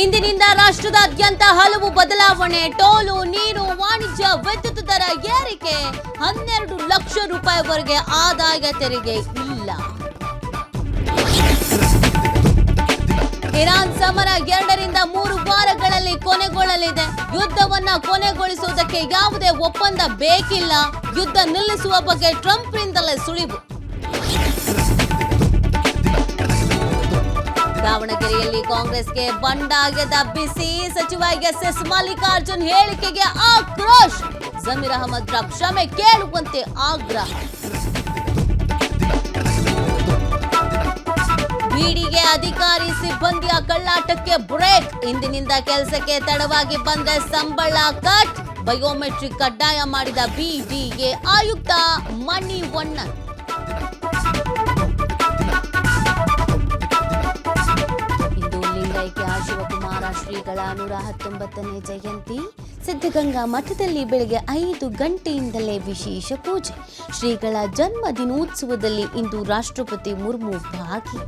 ಇಂದಿನಿಂದ ರಾಷ್ಟ್ರದಾದ್ಯಂತ ಹಲವು ಬದಲಾವಣೆ. ಟೋಲು, ನೀರು, ವಾಣಿಜ್ಯ ವಿದ್ಯುತ್ ದರ ಏರಿಕೆ. 12 ಲಕ್ಷ ರೂಪಾಯಿವರೆಗೆ ಆದಾಯ ತೆರಿಗೆ ಇಲ್ಲ. ಇರಾನ್ ಸಮರ 2 ರಿಂದ 3 ವಾರಗಳಲ್ಲಿ ಕೊನೆಗೊಳ್ಳಲಿದೆ. ಯುದ್ಧವನ್ನ ಕೊನೆಗೊಳಿಸುವುದಕ್ಕೆ ಯಾವುದೇ ಒಪ್ಪಂದ ಬೇಕಿಲ್ಲ. ಯುದ್ಧ ನಿಲ್ಲಿಸುವ ಬಗ್ಗೆ ಟ್ರಂಪ್ನಿಂದಲೇ ಸುಳಿವು. ದಾವಣಗೆರೆಯಲ್ಲಿ ಕಾಂಗ್ರೆಸ್ಗೆ ಬಂಡಾಯದ ಬಿಸಿ. ಸಚಿವ ಎಸ್ ಮಲ್ಲಿಕಾರ್ಜುನ್ ಹೇಳಿಕೆಗೆ ಆಕ್ರೋಶ. ಜಮೀರ್ ಅಹಮದ್ ಕ್ಷಮೆ ಕೇಳುವಂತೆ ಆಗ್ರಹ. ಬಿಡಿಗೆ ಅಧಿಕಾರಿ ಸಿಬ್ಬಂದಿಯ ಕಳ್ಳಾಟಕ್ಕೆ ಬ್ರೇಕ್. ಇಂದಿನಿಂದ ಕೆಲಸಕ್ಕೆ ತಡವಾಗಿ ಬಂದ ಸಂಬಳ ಕಟ್. ಬಯೋಮೆಟ್ರಿಕ್ ಕಡ್ಡಾಯ ಮಾಡಿದ ಬಿಡಿಎ ಆಯುಕ್ತ ಮಣಿವಣ್ಣನ್. ಇಂದು ಲಿಂಗೈಕ್ಯ ಶಿವಕುಮಾರ ಶ್ರೀಗಳ 119ನೇ ಜಯಂತಿ. ಸಿದ್ಧಗಂಗಾ ಮಠದಲ್ಲಿ ಬೆಳಗ್ಗೆ 5 ಗಂಟೆಯಿಂದಲೇ ವಿಶೇಷ ಪೂಜೆ. ಶ್ರೀಗಳ ಜನ್ಮ ದಿನೋತ್ಸವದಲ್ಲಿ ಇಂದು ರಾಷ್ಟ್ರಪತಿ ಮುರ್ಮು ಭಾಗಿ.